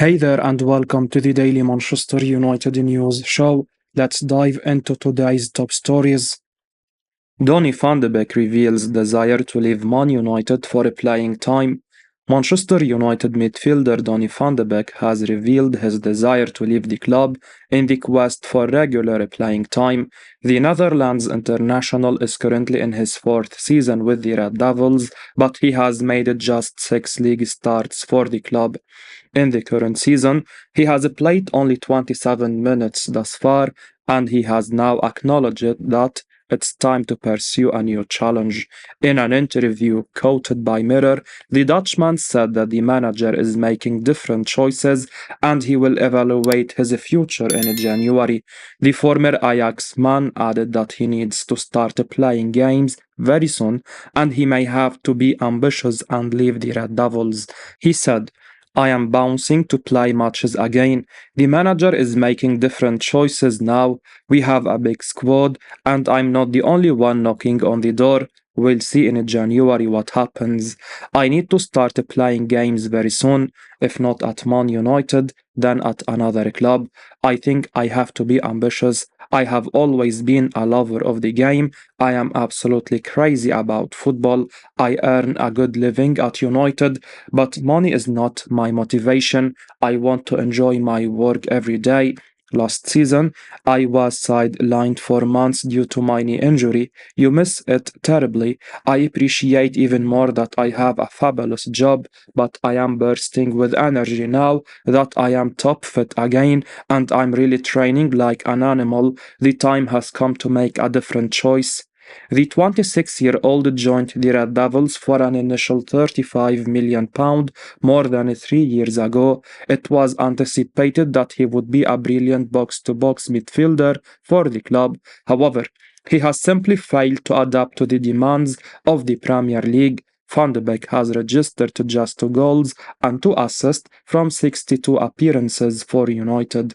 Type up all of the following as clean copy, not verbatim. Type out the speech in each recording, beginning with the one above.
Hey there and welcome to the Daily Manchester United News Show. Let's dive into today's top stories. Donny van de Beek reveals desire to leave Man United for a playing time. Manchester United midfielder Donny van de Beek has revealed his desire to leave the club in the quest for regular playing time. The Netherlands international is currently in his fourth season with the Red Devils, but he has made just 6 league starts for the club. In the current season, he has played only 27 minutes thus far, and he has now acknowledged that it's time to pursue a new challenge. In an interview quoted by Mirror, the Dutchman said that the manager is making different choices and he will evaluate his future in January. The former Ajax man added that he needs to start playing games very soon and he may have to be ambitious and leave the Red Devils. He said, I am bouncing to play matches again. The manager is making different choices now. We have a big squad, and I'm not the only one knocking on the door. We'll see in January what happens. I need to start playing games very soon. If not at Man United, then at another club. I think I have to be ambitious. I have always been a lover of the game. I am absolutely crazy about football. I earn a good living at United, but money is not my motivation. I want to enjoy my work every day. Last season, I was sidelined for months due to my knee injury. You miss it terribly. I appreciate even more that I have a fabulous job, but I am bursting with energy now that I am top fit again and I'm really training like an animal. The time has come to make a different choice. The 26-year-old joined the Red Devils for an initial £35 million more than 3 years ago. It was anticipated that he would be a brilliant box-to-box midfielder for the club. However, he has simply failed to adapt to the demands of the Premier League. Van de Beek has registered just 2 goals and 2 assists from 62 appearances for United.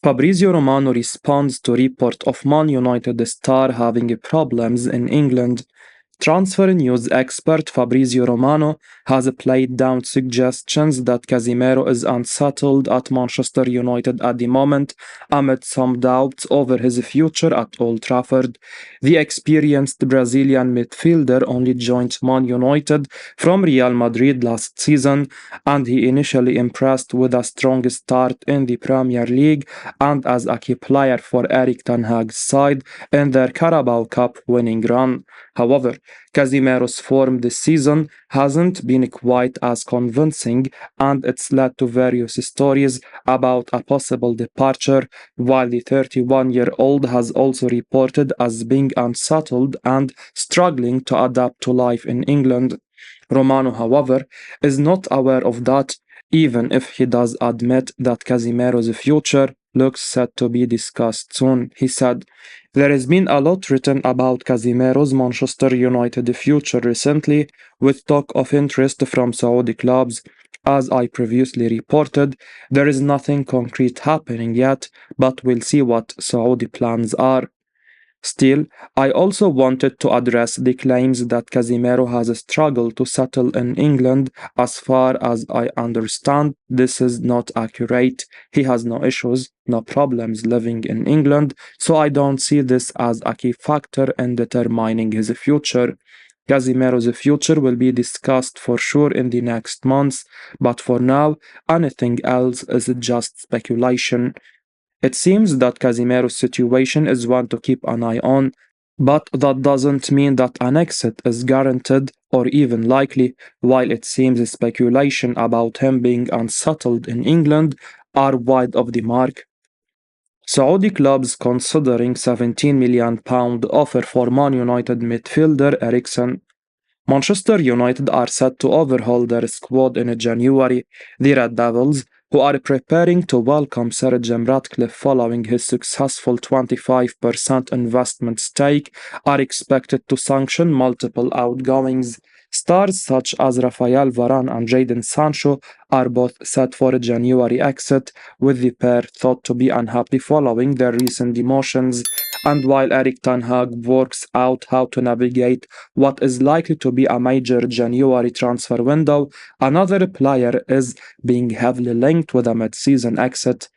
Fabrizio Romano responds to report of Man United star having problems in England. Transfer news expert Fabrizio Romano has played down suggestions that Casemiro is unsettled at Manchester United at the moment, amid some doubts over his future at Old Trafford. The experienced Brazilian midfielder only joined Man United from Real Madrid last season, and he initially impressed with a strong start in the Premier League and as a key player for Erik Ten Hag's side in their Carabao Cup-winning run. However, Casemiro's form this season hasn't been quite as convincing, and it's led to various stories about a possible departure, while the 31-year-old has also reported as being unsettled and struggling to adapt to life in England. Romano, however, is not aware of that, even if he does admit that Casemiro's future looks set to be discussed soon. He said, there has been a lot written about Casemiro's Manchester United future recently, with talk of interest from Saudi clubs. As I previously reported, there is nothing concrete happening yet, but we'll see what Saudi plans are. Still, I also wanted to address the claims that Casemiro has struggled to settle in England. As far as I understand, this is not accurate. He has no issues, no problems living in England, so I don't see this as a key factor in determining his future. Casemiro's future will be discussed for sure in the next months, but for now, anything else is just speculation. It seems that Casemiro's situation is one to keep an eye on, but that doesn't mean that an exit is guaranteed or even likely, while it seems speculation about him being unsettled in England are wide of the mark. Saudi clubs considering £17 million offer for Man United midfielder Eriksen. Manchester United are set to overhaul their squad in January. The Red Devils, who are preparing to welcome Sir Jim Ratcliffe following his successful 25% investment stake, are expected to sanction multiple outgoings. Stars such as Rafael Varane and Jadon Sancho are both set for a January exit, with the pair thought to be unhappy following their recent demotions. And while Erik Ten Hag works out how to navigate what is likely to be a major January transfer window, another player is being heavily linked with a mid-season exit.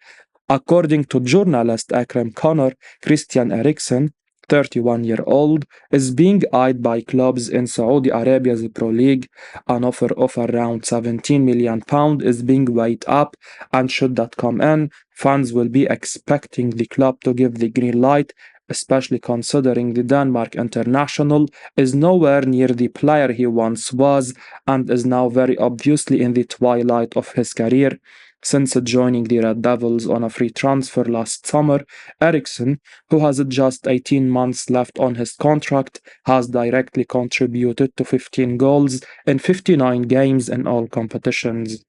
According to journalist Akram Connor, Christian Eriksen, 31-year-old, is being eyed by clubs in Saudi Arabia's Pro League. An offer of around £17 million is being weighed up, and should that come in, fans will be expecting the club to give the green light, especially considering the Denmark international is nowhere near the player he once was and is now very obviously in the twilight of his career. Since joining the Red Devils on a free transfer last summer, Eriksen, who has just 18 months left on his contract, has directly contributed to 15 goals in 59 games in all competitions.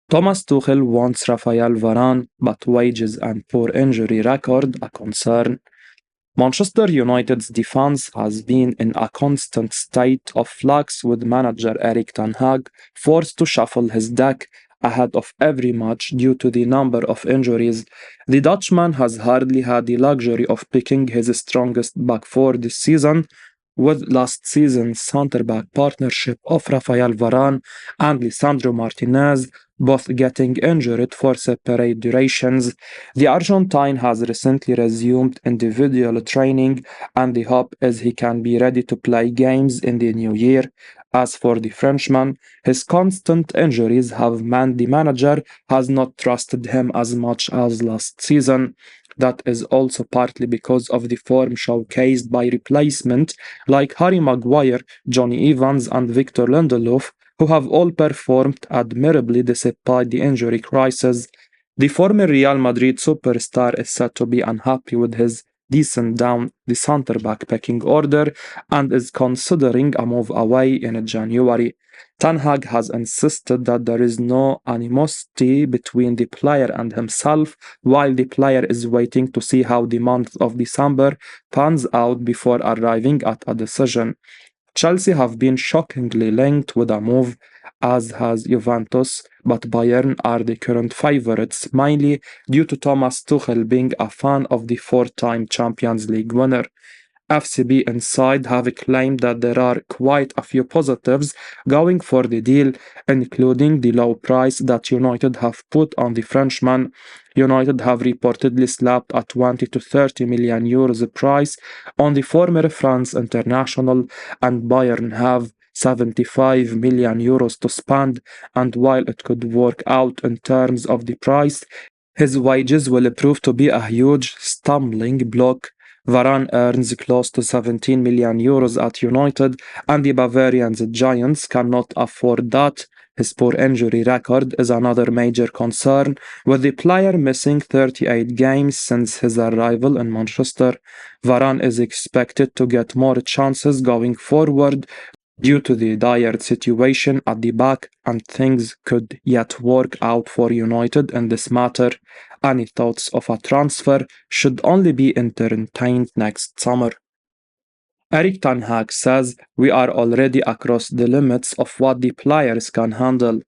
Thomas Tuchel wants Rafael Varane, but wages and poor injury record a concern. Manchester United's defense has been in a constant state of flux, with manager Erik ten Hag forced to shuffle his deck ahead of every match due to the number of injuries. The Dutchman has hardly had the luxury of picking his strongest back four this season, with last season's centre-back partnership of Rafael Varane and Lisandro Martinez both getting injured for separate durations. The Argentine has recently resumed individual training, and the hope is he can be ready to play games in the new year. As for the Frenchman, his constant injuries have meant the manager has not trusted him as much as last season. That is also partly because of the form showcased by replacement like Harry Maguire, Johnny Evans, and Victor Lindelof, who have all performed admirably despite the injury crisis. The former Real Madrid superstar is said to be unhappy with his descent down the centre-back pecking order and is considering a move away in January. Ten Hag has insisted that there is no animosity between the player and himself, while the player is waiting to see how the month of December pans out before arriving at a decision. Chelsea have been shockingly linked with a move, as has Juventus, but Bayern are the current favourites, mainly due to Thomas Tuchel being a fan of the four-time Champions League winner. FCB Inside have claimed that there are quite a few positives going for the deal, including the low price that United have put on the Frenchman. United have reportedly slapped a 20 to 30 million euros price on the former France international, and Bayern have 75 million euros to spend, and while it could work out in terms of the price, his wages will prove to be a huge stumbling block. Varane earns close to 17 million euros at United, and the Bavarians giants cannot afford that. His poor injury record is another major concern, with the player missing 38 games since his arrival in Manchester. Varane is expected to get more chances going forward due to the dire situation at the back, and things could yet work out for United in this matter. Any thoughts of a transfer should only be entertained next summer. Erik Ten Hag says we are already across the limits of what the players can handle.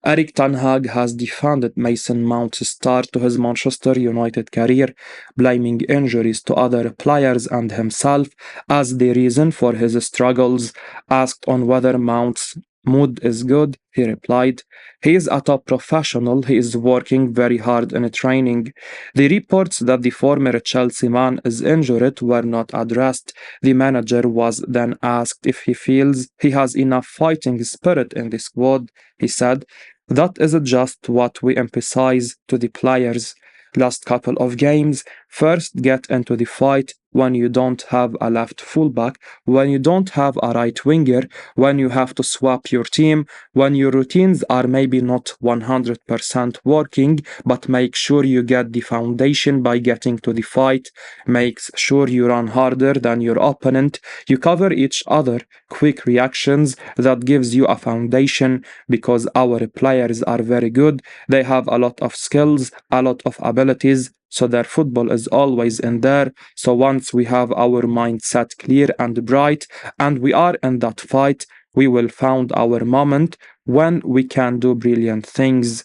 Erik Ten Hag has defended Mason Mount's start to his Manchester United career, blaming injuries to other players and himself as the reason for his struggles. Asked on whether Mount's mood is good, he replied, "He is a top professional, he is working very hard in training." The reports that the former Chelsea man is injured were not addressed. The manager was then asked if he feels he has enough fighting spirit in the squad. He said, "That is just what we emphasize to the players. Last couple of games, first get into the fight when you don't have a left fullback, when you don't have a right winger, when you have to swap your team, when your routines are maybe not 100% working, but make sure you get the foundation by getting to the fight. Make sure you run harder than your opponent, you cover each other, quick reactions, that gives you a foundation, because our players are very good, they have a lot of skills, a lot of abilities, so their football is always in there. So once we have our mindset clear and bright, and we are in that fight, we will find our moment when we can do brilliant things."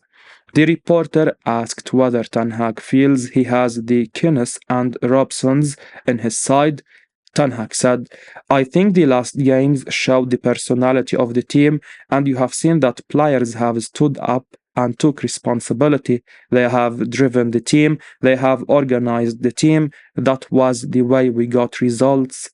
The reporter asked whether Ten Hag feels he has the Kines and Robsons in his side. Ten Hag said, I think the last games showed the personality of the team, and you have seen that players have stood up and took responsibility. They have driven the team, they have organized the team. That was the way we got results.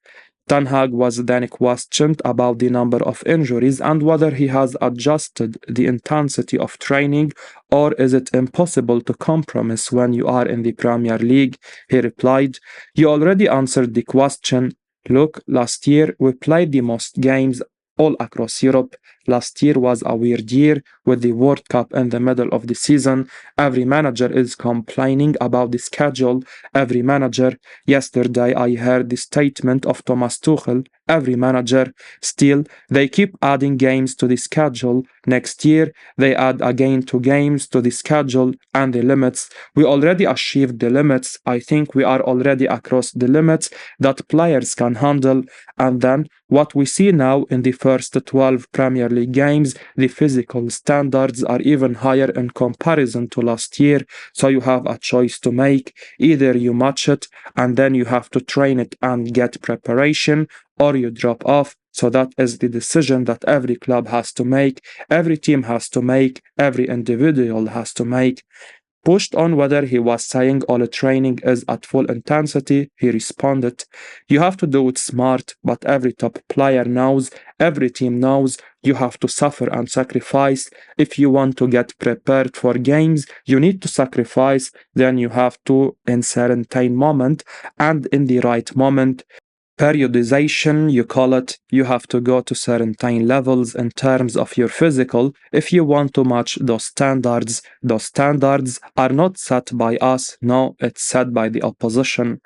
Ten Hag was then questioned about the number of injuries and whether he has adjusted the intensity of training, or is it impossible to compromise when you are in the Premier League. He replied, You already answered the question. Look, last year we played the most games all across Europe. Last year was a weird year with the World Cup in the middle of the season. Every manager is complaining about the schedule. Every manager. Yesterday I heard the statement of Thomas Tuchel. Every manager. Still, they keep adding games to the schedule. Next year, they add again 2 games to the schedule and the limits. We already achieved the limits. I think we are already across the limits that players can handle. And then, what we see now in the first 12 Premier League games, the physical standards are even higher in comparison to last year. So you have a choice to make. Either you match it and then you have to train it and get preparation, or you drop off. So that is the decision that every club has to make, every team has to make, every individual has to make. Pushed on whether he was saying all training is at full intensity, he responded, You have to do it smart, but every top player knows, every team knows, you have to suffer and sacrifice. If you want to get prepared for games, you need to sacrifice, then you have to in certain moment and in the right moment. Periodization, you call it, you have to go to certain levels in terms of your physical if you want to match those standards. Those standards are not set by us, no, it's set by the opposition.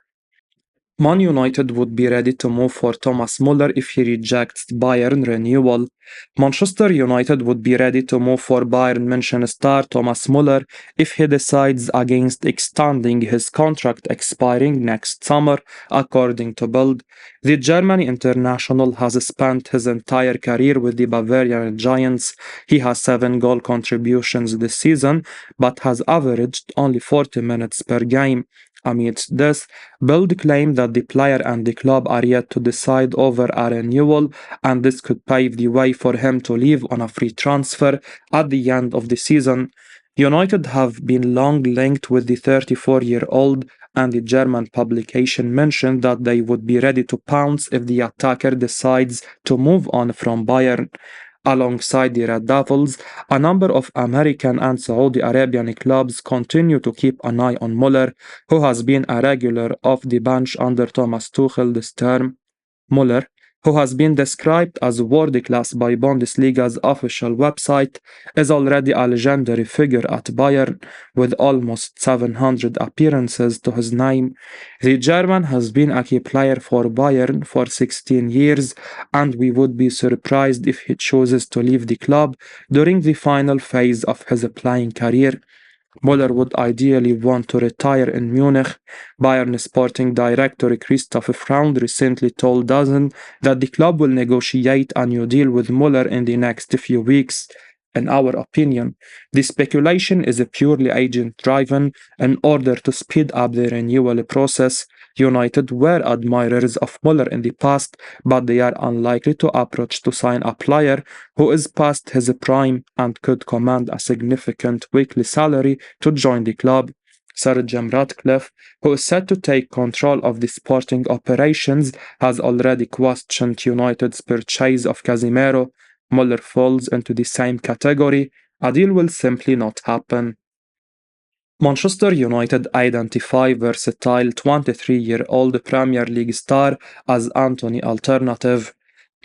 Man United would be ready to move for Thomas Muller if he rejects Bayern renewal. Manchester United would be ready to move for Bayern München star Thomas Muller if he decides against extending his contract expiring next summer, according to Bild. The German international has spent his entire career with the Bavarian Giants. He has 7 goal contributions this season, but has averaged only 40 minutes per game. Amidst this, Bild claimed that the player and the club are yet to decide over a renewal, and this could pave the way for him to leave on a free transfer at the end of the season. United have been long linked with the 34-year-old, and the German publication mentioned that they would be ready to pounce if the attacker decides to move on from Bayern. Alongside the Red Devils, a number of American and Saudi Arabian clubs continue to keep an eye on Muller, who has been a regular off the bench under Thomas Tuchel this term. Muller, who has been described as world-class by Bundesliga's official website, is already a legendary figure at Bayern, with almost 700 appearances to his name. The German has been a key player for Bayern for 16 years, and we would be surprised if he chooses to leave the club during the final phase of his playing career. Muller would ideally want to retire in Munich. Bayern sporting director Christoph Freund recently told DAZN that the club will negotiate a new deal with Muller in the next few weeks. In our opinion, the speculation is purely agent-driven in order to speed up the renewal process. United were admirers of Muller in the past, but they are unlikely to approach to sign a player who is past his prime and could command a significant weekly salary to join the club. Sir Jim Ratcliffe, who is set to take control of the sporting operations, has already questioned United's purchase of Casemiro. Muller falls into the same category. A deal will simply not happen. Manchester United identify versatile 23-year-old Premier League star as Anthony alternative.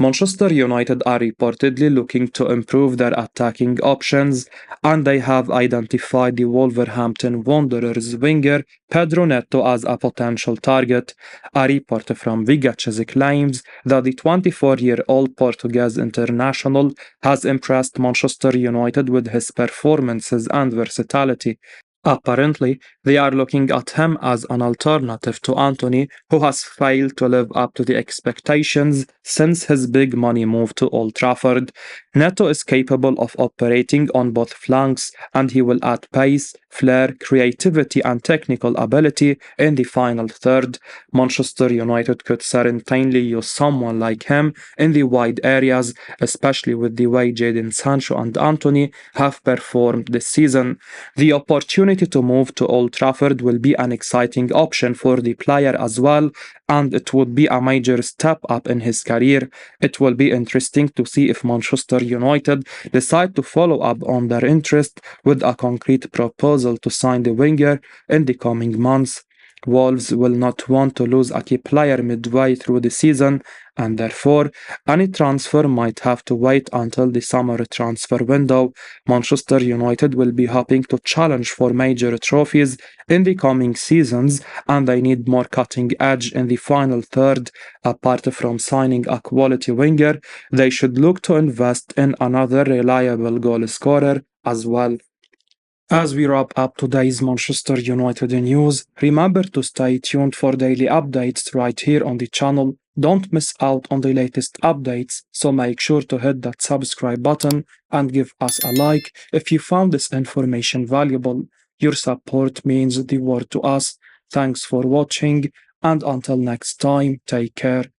Manchester United are reportedly looking to improve their attacking options, and they have identified the Wolverhampton Wanderers winger Pedro Neto as a potential target. A report from Vigaces claims that the 24-year-old Portuguese international has impressed Manchester United with his performances and versatility. Apparently, they are looking at him as an alternative to Antony, who has failed to live up to the expectations since his big money move to Old Trafford. Neto is capable of operating on both flanks, and he will add pace, flair, creativity, and technical ability in the final third. Manchester United could certainly use someone like him in the wide areas, especially with the way Jadon Sancho and Antony have performed this season. The opportunity to move to Old Trafford will be an exciting option for the player as well, and it would be a major step up in his career. It will be interesting to see if Manchester United decide to follow up on their interest with a concrete proposal to sign the winger in the coming months. Wolves will not want to lose a key player midway through the season, and therefore any transfer might have to wait until the summer transfer window. Manchester United will be hoping to challenge for major trophies in the coming seasons, and they need more cutting edge in the final third. Apart from signing a quality winger, they should look to invest in another reliable goal scorer as well. As we wrap up today's Manchester United news, remember to stay tuned for daily updates right here on the channel. Don't miss out on the latest updates, so make sure to hit that subscribe button and give us a like if you found this information valuable. Your support means the world to us. Thanks for watching, and until next time, take care.